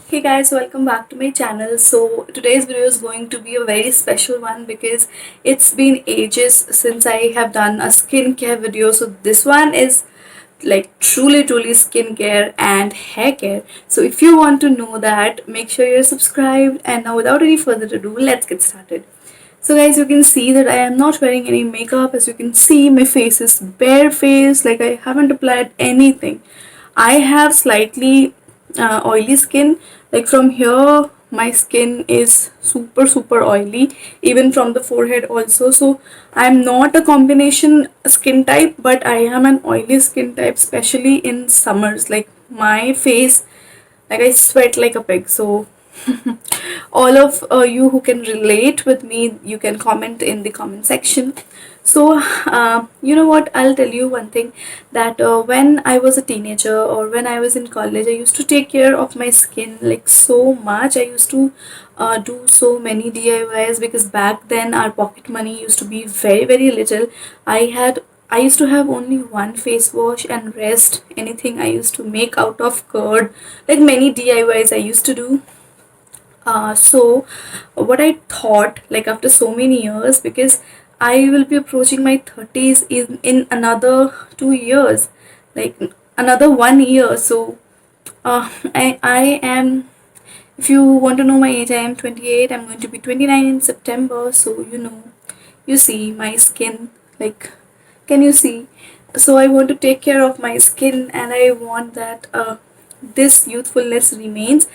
Hey guys, welcome back to my channel. So today's video is going to be a very special one because it's been ages since I have done a skincare video. So this one is like truly skincare and hair care. So if you want to know that, make sure you're subscribed. And now without any further ado, let's get started. So guys, you can see that I am not wearing any makeup. As you can see, my face is bare face, like I haven't applied anything. I have slightly oily skin, like from here my skin is super oily, even from the forehead also. So I'm not a combination skin type, but I am an oily skin type, especially in summers. Like my face, like I sweat like a pig. So all of you who can relate with me, you can comment in the comment section. So you know what, I'll tell you one thing, that when I was a teenager or when I was in college, I used to take care of my skin like so much. I used to do so many DIYs because back then our pocket money used to be very little. I used to have only one face wash, and rest anything I used to make out of curd. Like many DIYs I used to do. So what I thought, like after so many years, because I will be approaching my 30s in another 2 years, like another 1 year. So I am, if you want to know my age, I am 28. I'm going to be 29 in September. So you see my skin, like, can you see? So I want to take care of my skin, and I want that this youthfulness remains.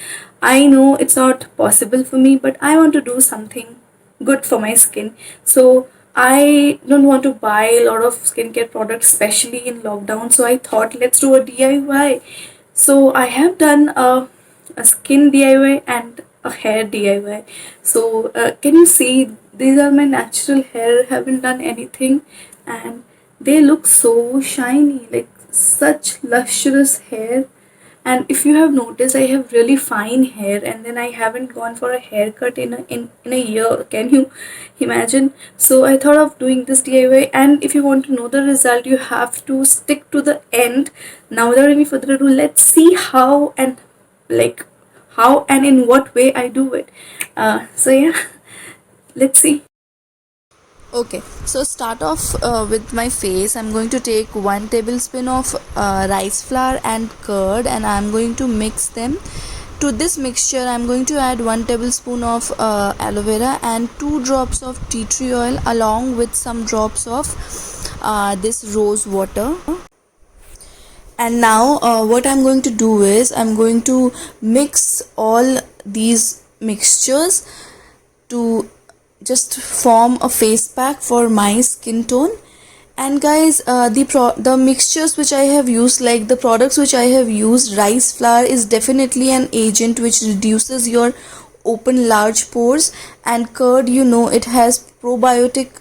I know it's not possible for me, but I want to do something good for my skin. So I don't want to buy a lot of skincare products, especially in lockdown. So I thought, let's do a DIY. So I have done a skin DIY and a hair DIY. So can you see, these are my natural hair, haven't done anything, and they look so shiny, like such lustrous hair. And if you have noticed, I have really fine hair, and then I haven't gone for a haircut in a year. Can you imagine? So I thought of doing this DIY, and if you want to know the result, you have to stick to the end. Now without any further ado, let's see like how and in what way I do it. So yeah, let's see. Okay, so start off with my face. I'm going to take 1 tablespoon of rice flour and curd, and I'm going to mix them. To this mixture, I'm going to add 1 tablespoon of aloe vera and 2 drops of tea tree oil, along with some drops of this rose water. And now what I'm going to do is I'm going to mix all these mixtures to just form a face pack for my skin tone. And guys, the mixtures which I have used, like the products which I have used, rice flour is definitely an agent which reduces your open large pores, and curd, it has probiotic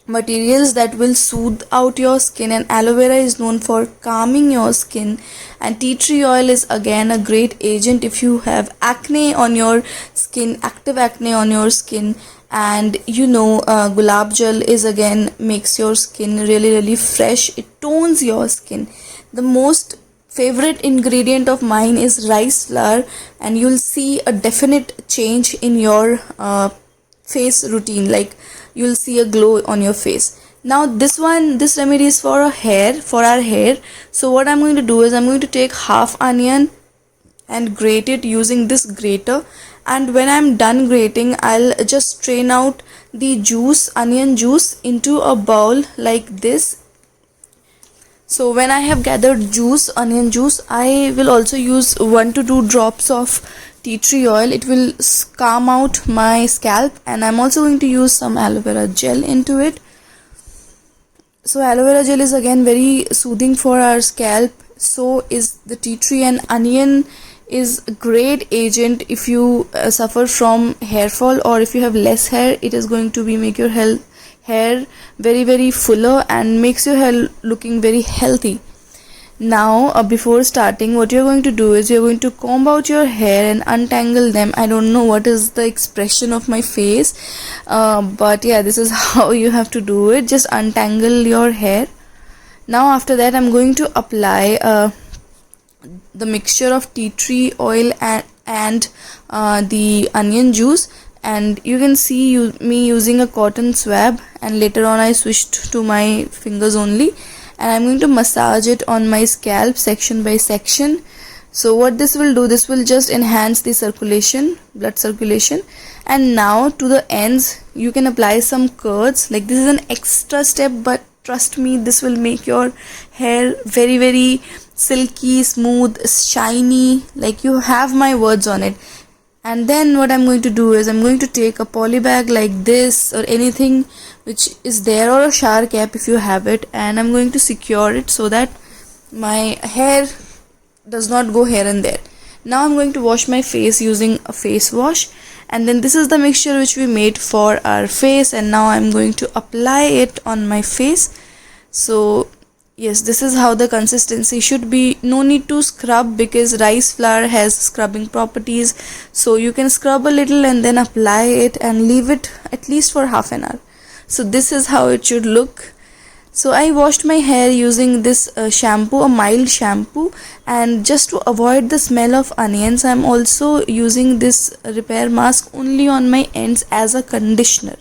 materials that will soothe out your skin, and aloe vera is known for calming your skin, and tea tree oil is again a great agent if you have acne on your skin, active acne on your skin. And gulab gel is again makes your skin really fresh. It tones your skin. The most favorite ingredient of mine is rice flour, and you'll see a definite change in your face routine. Like, you'll see a glow on your face. Now this remedy is for our hair. So what I'm going to do is I'm going to take half onion and grate it using this grater, and when I'm done grating, I'll just strain out the onion juice into a bowl like this. So when I have gathered onion juice, I will also use 1 to 2 drops of tea tree oil. It will calm out my scalp, and I'm also going to use some aloe vera gel into it. So aloe vera gel is again very soothing for our scalp. So is the tea tree, and onion is a great agent if you suffer from hair fall, or if you have less hair. It is going to make your hair very fuller and makes your hair looking very healthy. Now before starting, what you're going to do is you're going to comb out your hair and untangle them. I don't know what is the expression of my face, but yeah, this is how you have to do it. Just untangle your hair. Now after that, I'm going to apply the mixture of tea tree oil and and the onion juice. And you can see me using a cotton swab, and later on I switched to my fingers only, and I'm going to massage it on my scalp section by section. So what this will do, this will just enhance the circulation, blood circulation. And now to the ends you can apply some curds. Like, this is an extra step, but trust me, this will make your hair very very silky, smooth, shiny, like you have my words on it. And then what I'm going to do is I'm going to take a poly bag like this, or anything which is there, or a shower cap if you have it, and I'm going to secure it so that my hair does not go here and there. Now I'm going to wash my face using a face wash, and then this is the mixture which we made for our face, and now I'm going to apply it on my face. So yes, this is how the consistency should be. No need to scrub, because rice flour has scrubbing properties, so you can scrub a little and then apply it and leave it at least for half an hour. So this is how it should look. So I washed my hair using this shampoo, a mild shampoo, and just to avoid the smell of onions, I'm also using this repair mask only on my ends as a conditioner.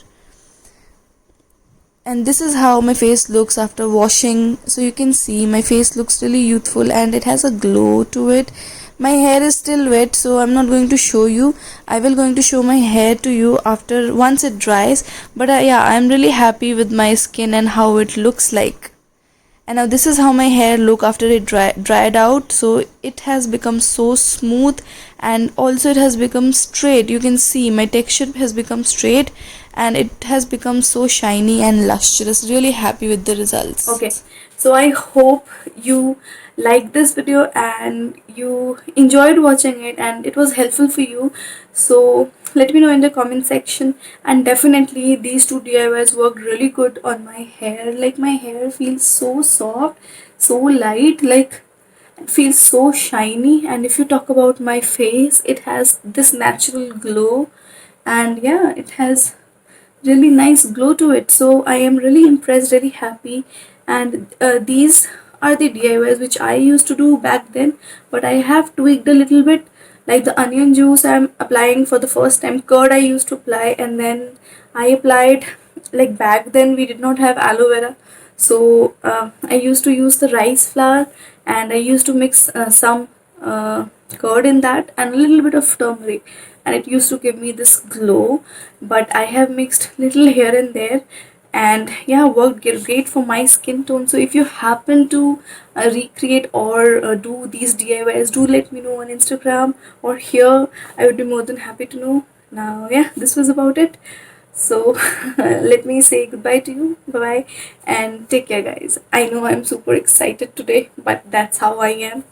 And this is how my face looks after washing. So you can see my face looks really youthful and it has a glow to it. My hair is still wet, so I'm not going to show you. I will going to show my hair to you after, once it dries. But yeah, I'm really happy with my skin and how it looks like. And now this is how my hair look after it dried out. So it has become so smooth, and also it has become straight. You can see my texture has become straight, and it has become so shiny and lustrous. Really happy with the results. Okay, so I hope you liked this video and you enjoyed watching it and it was helpful for you. So let me know in the comment section, and definitely these two DIYs worked really good on my hair. Like, my hair feels so soft, so light, like it feels so shiny. And if you talk about my face, it has this natural glow, and yeah, it has really nice glow to it. So I am really impressed, really happy. And these are the DIYs which I used to do back then, but I have tweaked a little bit. Like the onion juice I'm applying for the first time, curd I used to apply, and then I applied, like back then we did not have aloe vera, so I used to use the rice flour, and I used to mix some curd in that and a little bit of turmeric, and it used to give me this glow. But I have mixed little here and there, and yeah, worked great for my skin tone. So if you happen to recreate or do these DIYs, do let me know on Instagram or here. I would be more than happy to know. Now yeah, this was about it. So let me say goodbye to you. Bye bye and take care, guys. I know I'm super excited today, but that's how I am.